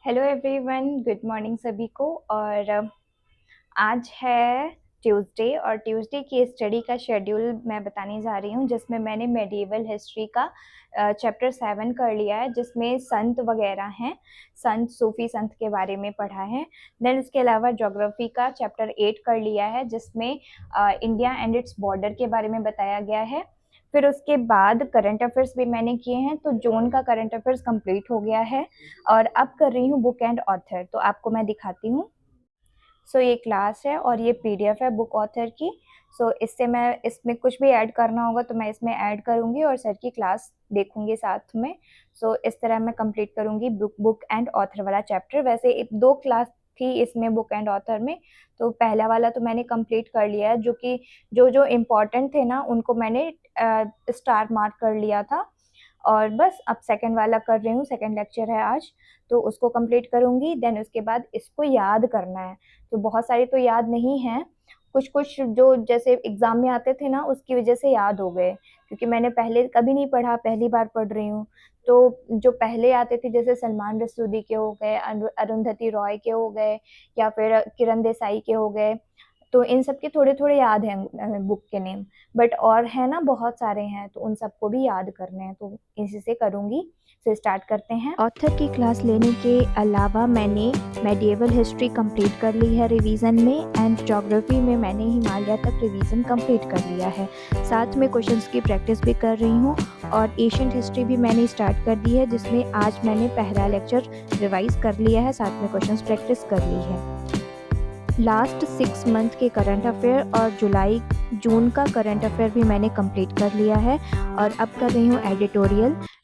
Hello everyone, good morning सभी को। और आज है ट्यूसडे और ट्यूसडे की स्टडी का शेड्यूल मैं बताने जा रही हूँ, जिसमें मैंने मेडिएवल हिस्ट्री का चैप्टर 7 कर लिया है, जिसमें संत वगैरह हैं, संत सूफी संत के बारे में पढ़ा है। देन इसके अलावा ज्योग्राफी का चैप्टर 8 कर लिया है, जिसमें इंडिया एंड इट्स बॉर्डर के बारे में बताया गया है। फिर उसके बाद करंट अफेयर्स भी मैंने किए हैं, तो जून का करंट अफेयर्स कंप्लीट हो गया है। और अब कर रही हूँ बुक एंड ऑथर, तो आपको मैं दिखाती हूँ। ये क्लास है और ये पीडीएफ है बुक ऑथर की। इससे मैं इसमें कुछ भी ऐड करना होगा तो मैं इसमें ऐड करूँगी और सर की क्लास देखूँगी साथ में। इस तरह मैं कंप्लीट करूँगी बुक एंड ऑथर वाला चैप्टर। वैसे 2 क्लास थी इसमें बुक एंड ऑथर में, तो पहला वाला तो मैंने कंप्लीट कर लिया है, जो कि जो जो इम्पोर्टेंट थे ना उनको मैंने स्टार मार्क कर लिया था। और बस अब सेकंड वाला कर रही हूँ, सेकंड लेक्चर है आज, तो उसको कंप्लीट करूँगी। देन उसके बाद इसको याद करना है, तो बहुत सारे तो याद नहीं है, कुछ कुछ जो जैसे एग्ज़ाम में आते थे ना उसकी वजह से याद हो गए, क्योंकि मैंने पहले कभी नहीं पढ़ा, पहली बार पढ़ रही हूँ। तो जो पहले आते थे जैसे सलमान रसूदी के हो गए, अरुंधति रॉय के हो गए, या फिर किरण देसाई के हो गए, तो इन सब के थोड़े थोड़े याद हैं बुक के नेम। बट और है ना बहुत सारे हैं, तो उन सबको भी याद करने हैं, तो इसी से करूँगी। स्टार्ट करते हैं। ऑथर की क्लास लेने के अलावा मैंने मेडिएवल हिस्ट्री कंप्लीट कर ली है रिवीजन में, एंड ज्योग्राफी में मैंने हिमालय तक रिवीजन कंप्लीट कर लिया है। साथ में क्वेश्चंस की प्रैक्टिस भी कर रही हूँ, और एशियंट हिस्ट्री भी मैंने स्टार्ट कर दी है, जिसमें आज मैंने पहला लेक्चर रिवाइज कर लिया है, साथ में क्वेश्चंस प्रैक्टिस कर ली है। लास्ट 6 मंथ के करंट अफेयर और जून का करंट अफेयर भी मैंने कंप्लीट कर लिया है। और अब कर रही हूँ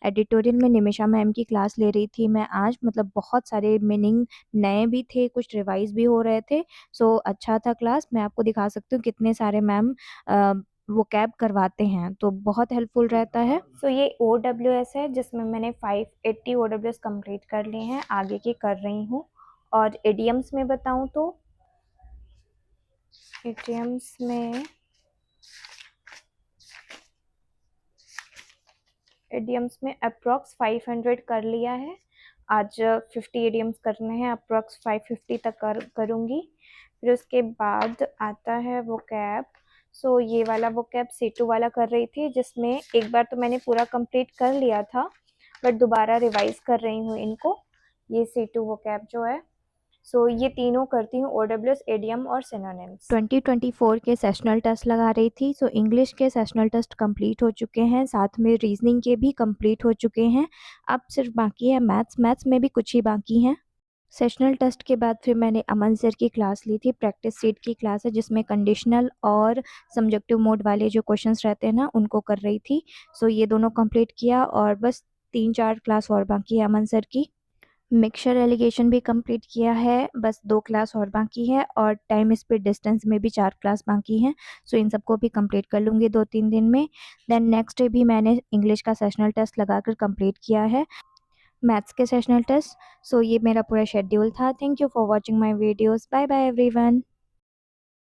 एडिटोरियल में निमिषा मैम की क्लास ले रही थी मैं आज। मतलब बहुत सारे मीनिंग नए भी थे, कुछ रिवाइज भी हो रहे थे। अच्छा था क्लास। मैं आपको दिखा सकती हूँ कितने सारे मैम वो कैब करवाते हैं, तो बहुत हेल्पफुल रहता है। ये OWS है, जिसमें मैंने 580 OWS कंप्लीट कर लिए हैं, आगे की कर रही हूँ। और इडियम्स में बताऊँ तो इडियम्स में अप्रॉक्स 500 कर लिया है। आज 50 इडियम्स करने हैं, अप्रॉक्स 550 तक करूँगी। फिर उसके बाद आता है वो कैब। ये वाला वो कैब C2 वाला कर रही थी, जिसमें एक बार तो मैंने पूरा कंप्लीट कर लिया था, बट दोबारा रिवाइज कर रही हूँ इनको। ये C2 वो कैब जो है। ये तीनों करती हूँ, OWS, इडियम और सिनोनिम्स। 2024 के सेशनल टेस्ट लगा रही थी। इंग्लिश के सेशनल टेस्ट कंप्लीट हो चुके हैं, साथ में रीजनिंग के भी कंप्लीट हो चुके हैं। अब सिर्फ बाकी है मैथ्स में भी कुछ ही बाकी हैं। सेशनल टेस्ट के बाद फिर मैंने अमन सर की क्लास ली थी, प्रैक्टिस सेट की क्लास है, जिसमें कंडीशनल और सब्जेक्टिव मोड वाले जो क्वेश्चंस रहते हैं ना उनको कर रही थी। ये दोनों कंप्लीट किया, और बस 3-4 क्लास और बाकी है अमन सर की। मिक्सचर एलिगेशन भी कंप्लीट किया है, बस 2 क्लास और बाकी है, और टाइम स्पीड डिस्टेंस में भी 4 क्लास बाकी हैं। इन सबको भी कंप्लीट कर लूँगी 2-3 दिन में। देन नेक्स्ट डे भी मैंने इंग्लिश का सेशनल टेस्ट लगाकर कंप्लीट किया है, मैथ्स के सेशनल टेस्ट। ये मेरा पूरा शेड्यूल था। Thank you for watching my videos. Bye bye everyone.